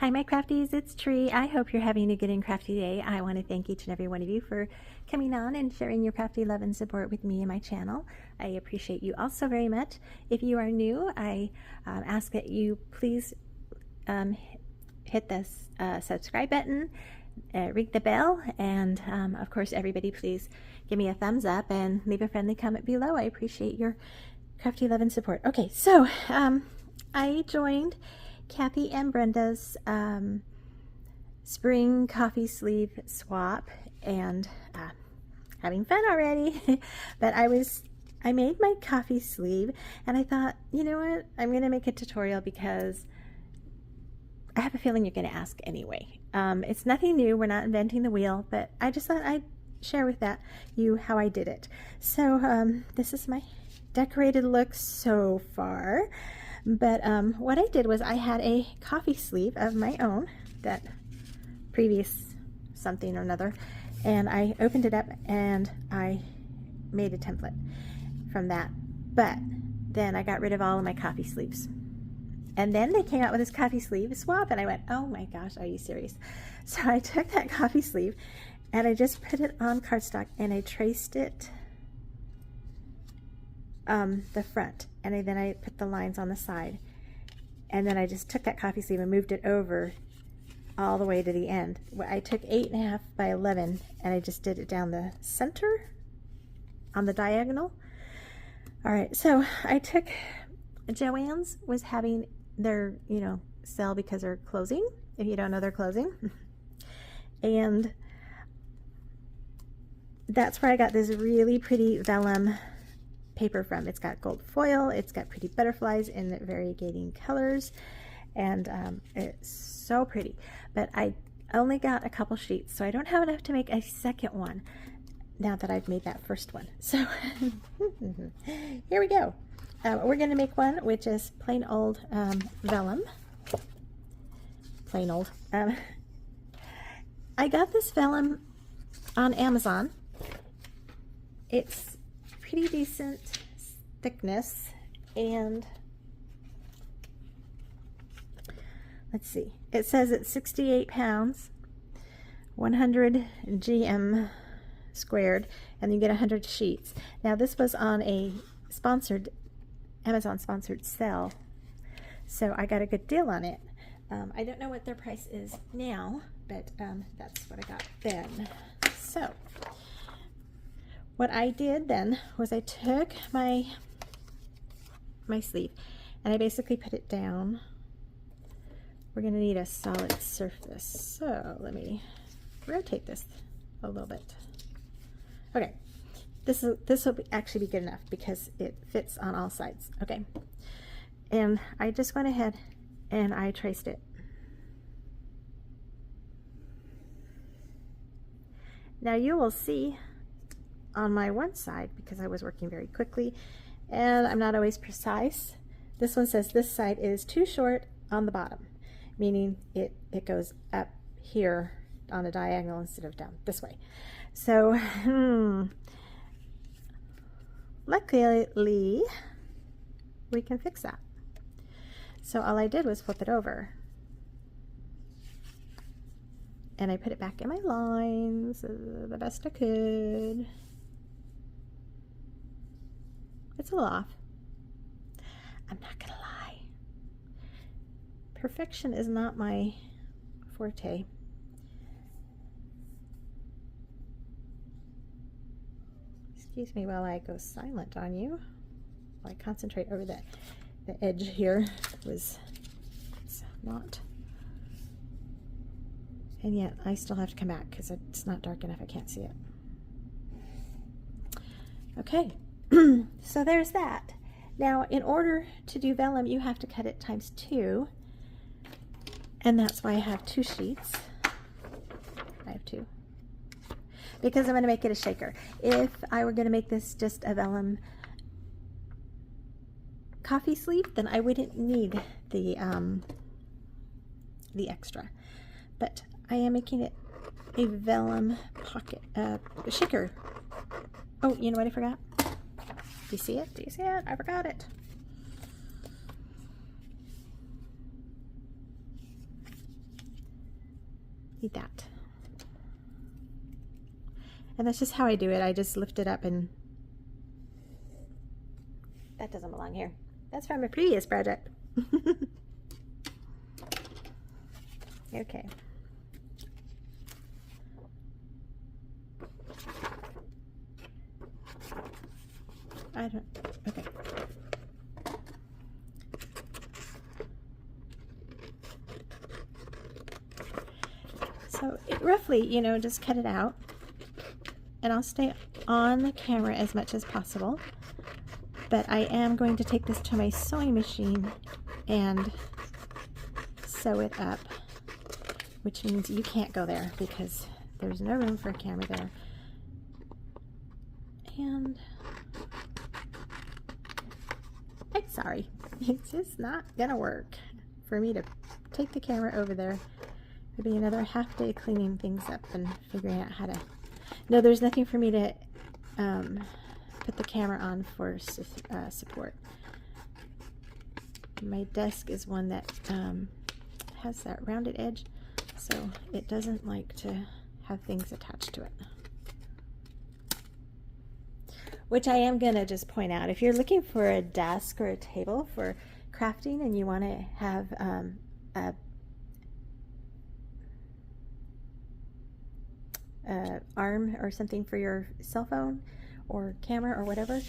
Hi, my crafties, it's Tree. I hope you're having a good and crafty day. I want to thank each and every one of you for coming on and sharing your crafty love and support with me and my channel. I appreciate you all so very much. If you are new, I ask that you please hit the subscribe button, ring the bell, and of course, everybody please give me a thumbs up and leave a friendly comment below. I appreciate your crafty love and support. Okay, so I joined Kathy and Brenda's spring coffee sleeve swap and having fun already. But I made my coffee sleeve and I thought, you know what, I'm gonna make a tutorial because I have a feeling you're gonna ask anyway. It's nothing new, we're not inventing the wheel, but I just thought I'd share with you how I did it. So this is my decorated look so far. But what I did was I had a coffee sleeve of my own, that previous something or another, and I opened it up and I made a template from that. But then I got rid of all of my coffee sleeves. And then they came out with this coffee sleeve swap and I went, oh my gosh, are you serious? So I took that coffee sleeve and I just put it on cardstock and I traced it the front, and then I put the lines on the side, and then I just took that coffee sleeve and moved it over all the way to the end. I took 8.5 by 11 and I just did it down the center on the diagonal. All right, so I took, Joann's was having their sale because they're closing. If you don't know, they're closing. And that's where I got this really pretty vellum paper from. It's got gold foil, it's got pretty butterflies in variegating colors, and it's so pretty. But I only got a couple sheets, so I don't have enough to make a second one now that I've made that first one. So here we go. We're going to make one which is plain old vellum. Plain old. I got this vellum on Amazon. It's pretty decent thickness, and let's see, it says it's 68 pounds, 100 GM squared, and you get 100 sheets. Now this was on a sponsored, Amazon sponsored sale, so I got a good deal on it. I don't know what their price is now, but that's what I got then. So what I did then was I took my sleeve and I basically put it down. We're going to need a solid surface, so let me rotate this a little bit. Okay, this will actually be good enough because it fits on all sides. Okay, and I just went ahead and I traced it. Now you will see on my one side, because I was working very quickly and I'm not always precise, this one says this side is too short on the bottom, meaning it goes up here on a diagonal instead of down this way. So luckily we can fix that. So all I did was flip it over and I put it back in my lines the best I could. It's a little off. I'm not gonna lie. Perfection is not my forte. Excuse me while I go silent on you. While I concentrate over the edge here it's not. And yet I still have to come back because it's not dark enough. I can't see it. Okay. So there's that. Now in order to do vellum you have to cut it ×2, and that's why I have 2 sheets. I have 2 because I'm going to make it a shaker. If I were going to make this just a vellum coffee sleeve, then I wouldn't need the extra, but I am making it a vellum pocket shaker. Oh, you know what I forgot? Do you see it? Do you see it? I forgot it. need that. And that's just how I do it. I just lift it up, and that doesn't belong here. That's from a previous project. Okay. Okay. So roughly, you know, just cut it out, and I'll stay on the camera as much as possible, but I am going to take this to my sewing machine and sew it up, which means you can't go there because there's no room for a camera there. And I'm sorry, it's just not gonna work for me to take the camera over there. It'll be another half day cleaning things up and figuring out how to. No, there's nothing for me to put the camera on for support. My desk is one that has that rounded edge, so it doesn't like to have things attached to it. Which I am gonna just point out, if you're looking for a desk or a table for crafting and you want to have a arm or something for your cell phone or camera or whatever,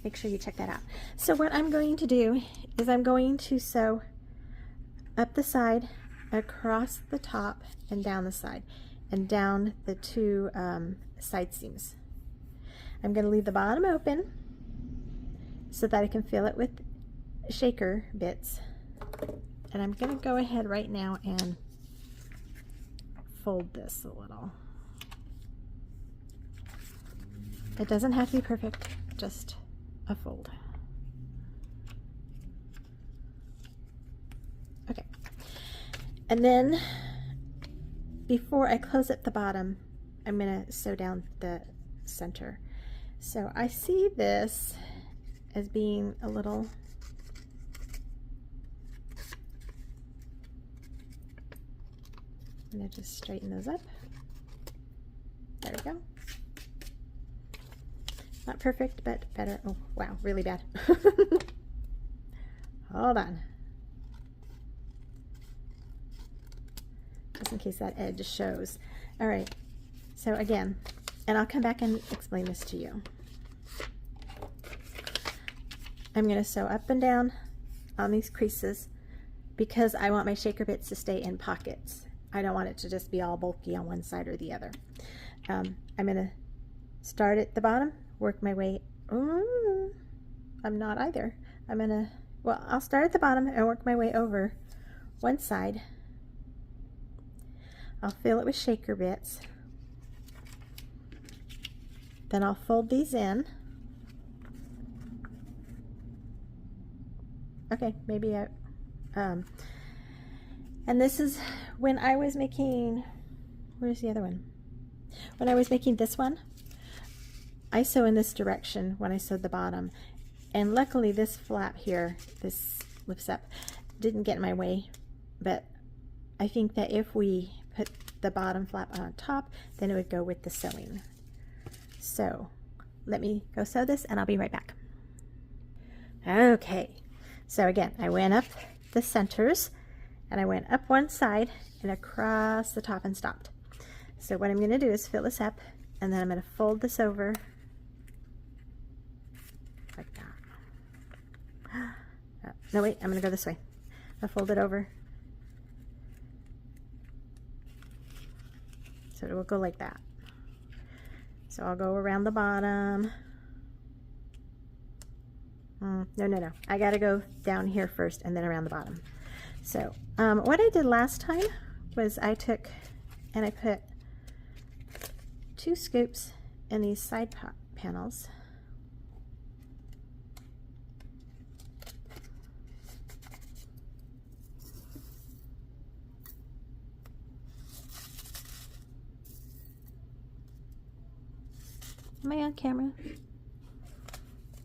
make sure you check that out. So what I'm going to do is I'm going to sew up the side, across the top, and down the side, and down the two side seams. I'm going to leave the bottom open so that I can fill it with shaker bits, and I'm going to go ahead right now and fold this a little. It doesn't have to be perfect, just a fold. Okay, and then before I close at the bottom, I'm going to sew down the center. So I see this as being a little I'm going to just straighten those up. There we go. Not perfect, but better. Oh, wow, really bad. Hold on. Just in case that edge shows. All right, so again, and I'll come back and explain this to you. I'm going to sew up and down on these creases because I want my shaker bits to stay in pockets. I don't want it to just be all bulky on one side or the other. I'm going to start at the bottom, work my way. I'm not either. I'm going to, well, I'll start at the bottom and work my way over one side. I'll fill it with shaker bits. Then I'll fold these in. Okay, maybe I, and this is when I was making, where's the other one? When I was making this one, I sew in this direction when I sewed the bottom. And luckily this flap here, this lifts up, didn't get in my way. But I think that if we put the bottom flap on top, then it would go with the sewing. So let me go sew this and I'll be right back. Okay, so again, I went up the centers and I went up one side and across the top and stopped. So what I'm going to do is fill this up, and then I'm going to fold this over like that. No, wait, I'm going to go this way. I'll fold it over. So it will go like that. So I'll go around the bottom. No. I got to go down here first and then around the bottom. So what I did last time was I took and I put 2 scoops in these side panels. Am I on camera?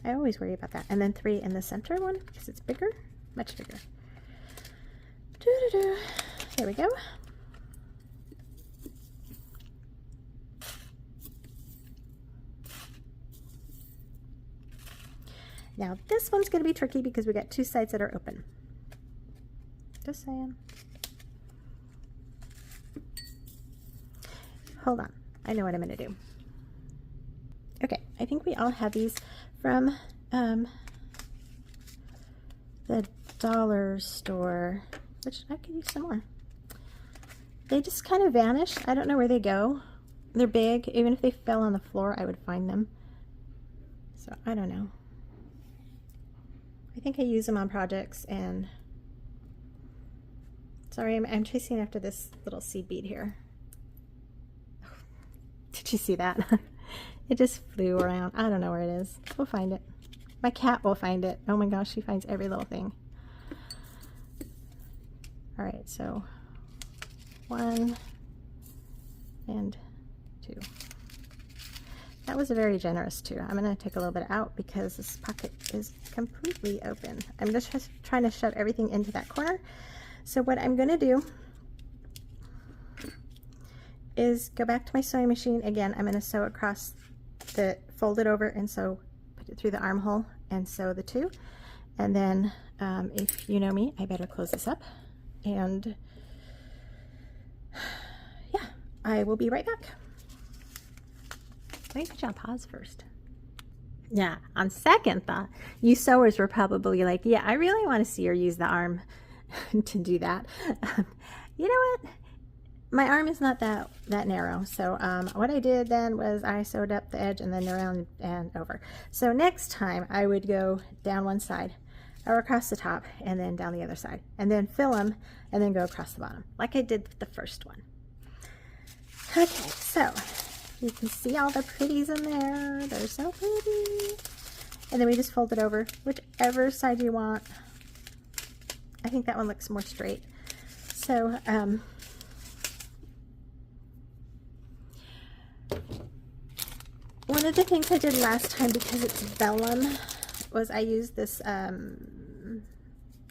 I always worry about that. And then 3 in the center one because it's bigger, much bigger. There we go. Now this one's going to be tricky because we got two sides that are open. Just saying. Hold on. I know what I'm going to do. Okay, I think we all have these from the dollar store, which I could use some more. They just kind of vanish. I don't know where they go. They're big. Even if they fell on the floor, I would find them. So I don't know. I think I use them on projects, and sorry, I'm chasing after this little seed bead here. Did you see that? It just flew around. I don't know where it is. We'll find it. My cat will find it. Oh my gosh, she finds every little thing. All right, so 1 and 2. That was very generous too. I'm going to take a little bit out because this pocket is completely open. I'm just trying to shove everything into that corner. So what I'm going to do is go back to my sewing machine. Again, I'm going to sew across fold it over and sew, put it through the armhole and sew the two. And then if you know me, I better close this up. And yeah, I will be right back. Let me put you on pause first. Yeah, on second thought, you sewers were probably like, yeah, I really want to see her use the arm to do that. You know what? My arm is not that narrow. So what I did then was I sewed up the edge and then around and over. So next time I would go down one side or across the top and then down the other side and then fill them and then go across the bottom like I did with the first one. Okay, so you can see all the pretties in there. They're so pretty. And then we just fold it over whichever side you want. I think that one looks more straight. So one of the things I did last time, because it's vellum, was I used this, I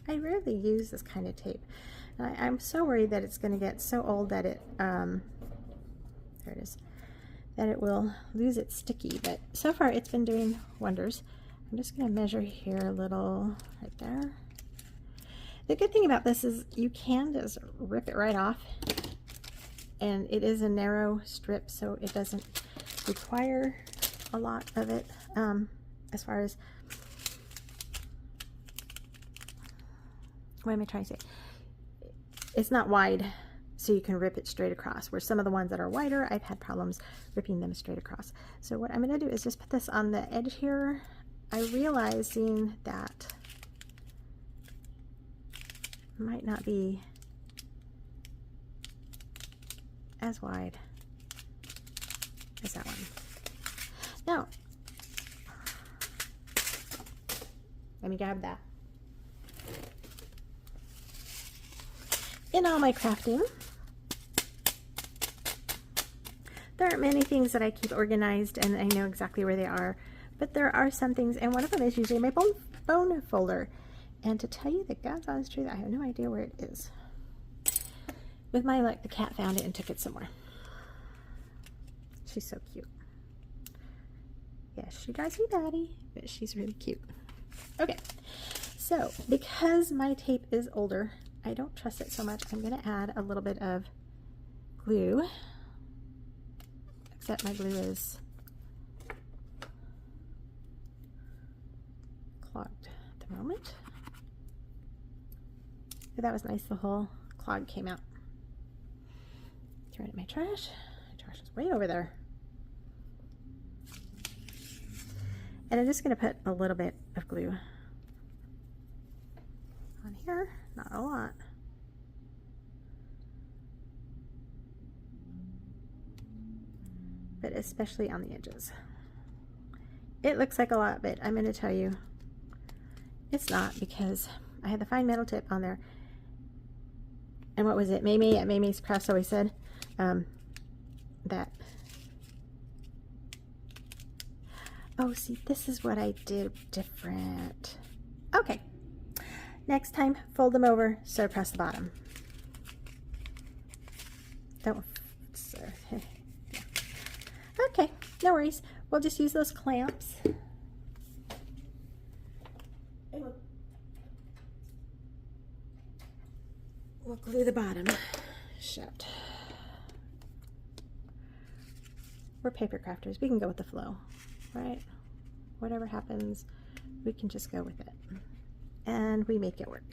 rarely use this kind of tape. I'm so worried that it's going to get so old that it, there it is, that it will lose its sticky, but so far it's been doing wonders. I'm just going to measure here a little, right there. The good thing about this is you can just rip it right off, and it is a narrow strip, so it doesn't require a lot of it as far as, what am I trying to say? It's not wide, so you can rip it straight across, where some of the ones that are wider, I've had problems ripping them straight across. So what I'm going to do is just put this on the edge here. I realizing that might not be as wide as that one. Now, let me grab that. In all my crafting, there aren't many things that I keep organized and I know exactly where they are, but there are some things, and one of them is usually my bone folder. And to tell you the God's honest truth, I have no idea where it is. With my luck, the cat found it and took it somewhere. She's so cute. Yes, she drives me batty, but she's really cute. Okay, so because my tape is older, I don't trust it so much. I'm going to add a little bit of glue, except my glue is clogged at the moment. But that was nice, the whole clog came out. Throw it in my trash. My trash is way over there. And I'm just going to put a little bit of glue on here, not a lot. But especially on the edges. It looks like a lot, but I'm going to tell you it's not, because I had the fine metal tip on there. And what was it? Mamie at Mamie's Crafts always said that, oh, see, this is what I did different. Okay, next time, fold them over, sew across the bottom. don't. Okay, no worries. We'll just use those clamps. We'll glue the bottom shut. We're paper crafters. We can go with the flow, right? Whatever happens, we can just go with it. And we make it work.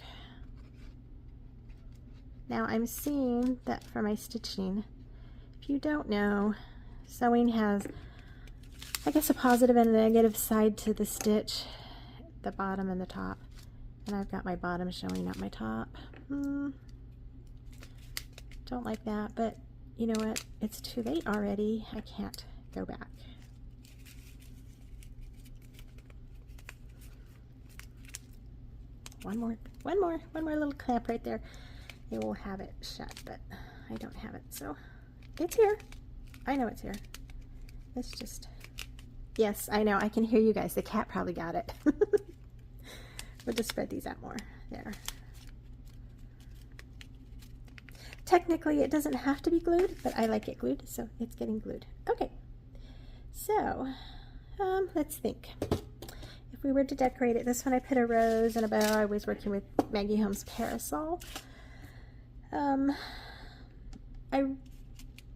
Now I'm seeing that for my stitching, if you don't know, sewing has, I guess, a positive and a negative side to the stitch, the bottom and the top. And I've got my bottom showing up my top. Don't like that, but you know what? It's too late already. I can't go back. One more little clamp right there. It will have it shut, but I don't have it, so it's here. I know it's here. It's just, yes, I know. I can hear you guys. The cat probably got it. We'll just spread these out more. There. Technically, it doesn't have to be glued, but I like it glued, so it's getting glued. Okay, so let's think. If we were to decorate it, this one I put a rose and a bow. I was working with Maggie Holmes' parasol. I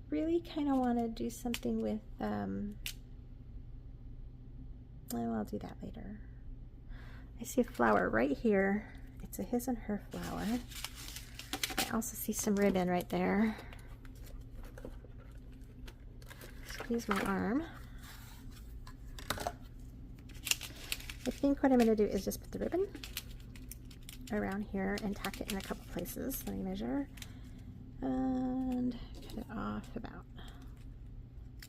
really kind of want to do something with, well, I'll do that later. I see a flower right here. It's a his and her flower. I also see some ribbon right there. Excuse my arm. I think what I'm going to do is just put the ribbon around here and tack it in a couple places. Let me measure and cut it off about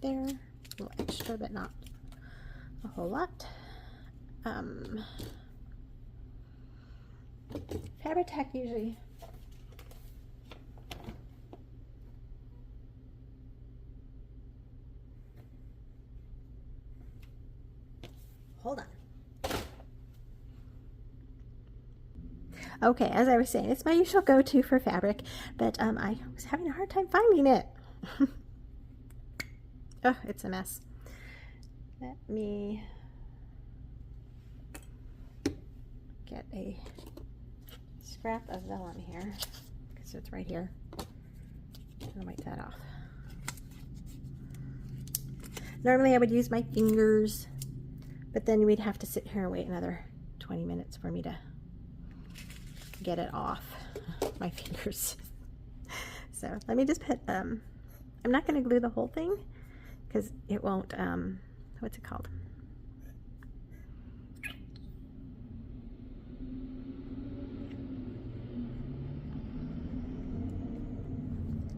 there. A little extra, but not a whole lot. Fabric tack usually hold on. Okay, as I was saying, it's my usual go-to for fabric, but I was having a hard time finding it. Oh, it's a mess. Let me get a scrap of vellum here, because it's right here. I'll wipe that off. Normally I would use my fingers, but then we'd have to sit here and wait another 20 minutes for me to get it off my fingers. So let me just put, I'm not going to glue the whole thing because it won't, what's it called?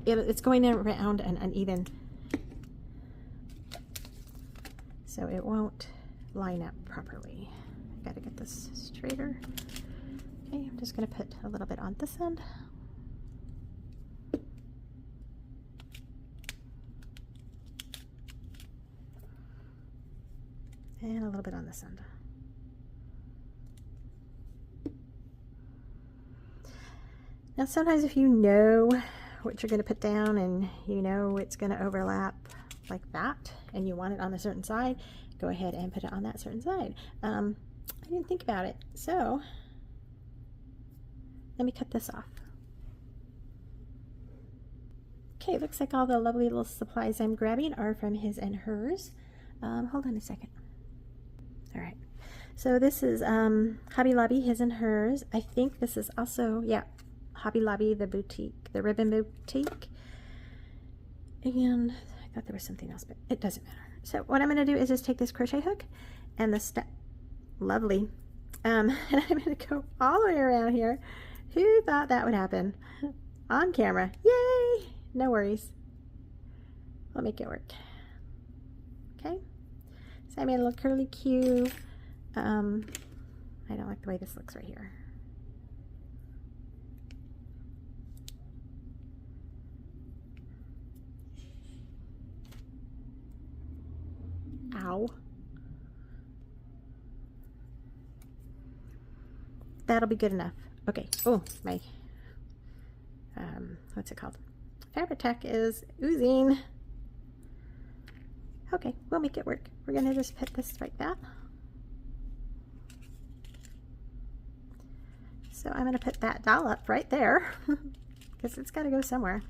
It's going around and uneven, so it won't line up properly. I gotta get this straighter. Okay, I'm just gonna put a little bit on this end. And a little bit on this end. Now sometimes if you know what you're going to put down and you know it's going to overlap like that and you want it on a certain side, go ahead and put it on that certain side. I didn't think about it, so let me cut this off. Okay, looks like all the lovely little supplies I'm grabbing are from his and hers. Hold on a second. All right, so this is Hobby Lobby, his and hers. I think this is also, yeah, Hobby Lobby, the boutique, the ribbon boutique. And I thought there was something else, but it doesn't matter. So what I'm going to do is just take this crochet hook and the step, lovely, and I'm going to go all the way around here. Who thought that would happen on camera? Yay! No worries. We'll make it work. Okay. So I made a little curly Q. I don't like the way this looks right here. Ow. That'll be good enough. Okay. Oh, my, what's it called? Fabri-Tac is oozing. Okay, we'll make it work. We're gonna just put this like that. So I'm gonna put that dollop right there because it's gotta go somewhere.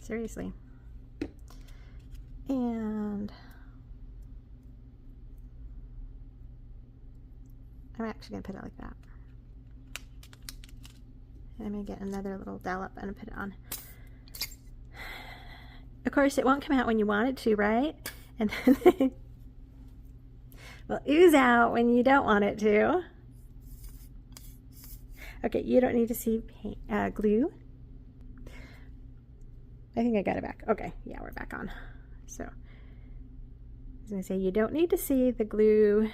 Seriously. And I'm actually gonna put it like that. And I'm gonna get another little dollop and put it on. Of course, it won't come out when you want it to, right? And then it will ooze out when you don't want it to. Okay, you don't need to see paint, glue. I think I got it back. Okay, yeah, we're back on. So, I was gonna say, you don't need to see the glue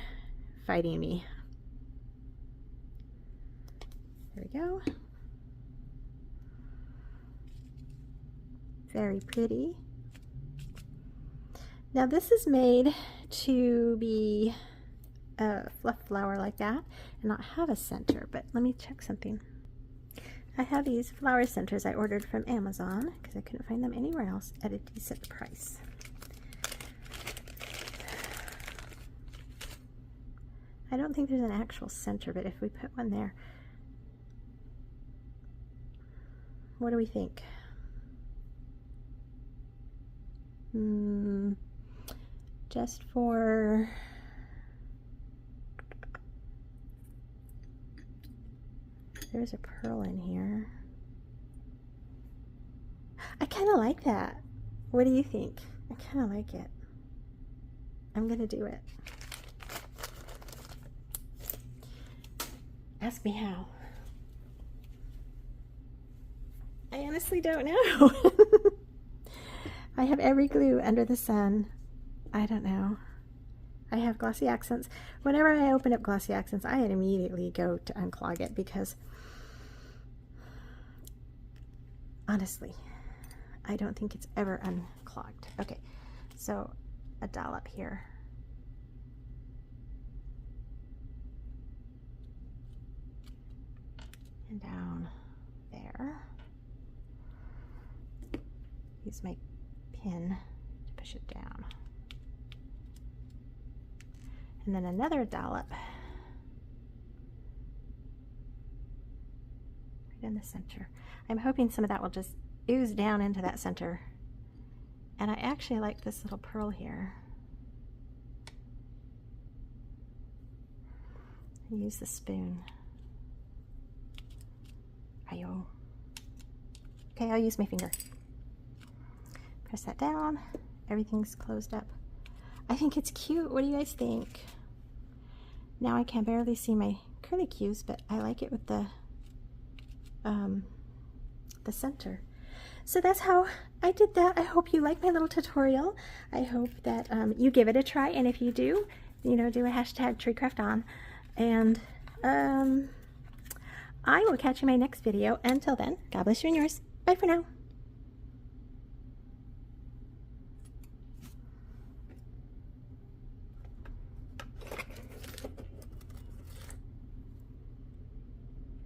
fighting me. There we go. Very pretty. Now this is made to be a fluff flower like that and not have a center, but let me check something. I have these flower centers I ordered from Amazon because I couldn't find them anywhere else at a decent price. I don't think there's an actual center, but if we put one there, what do we think? Just for there's a pearl in here. I kind of like that. What do you think? I kind of like it. I'm gonna do it. Ask me how. I honestly don't know. I have every glue under the sun. I don't know. I have glossy accents. Whenever I open up glossy accents, I immediately go to unclog it because honestly, I don't think it's ever unclogged. Okay, so a dollop here. And down there. Use my pin to push it down. And then another dollop right in the center. I'm hoping some of that will just ooze down into that center. And I actually like this little pearl here. I use the spoon. Ayo. Okay, I'll use my finger. Press that down. Everything's closed up. I think it's cute. What do you guys think? Now I can barely see my curlicues, but I like it with the center. So that's how I did that. I hope you like my little tutorial. I hope that you give it a try, and if you do, you know, do a hashtag TreeCraftOn, and I will catch you in my next video. Until then, God bless you and yours. Bye for now.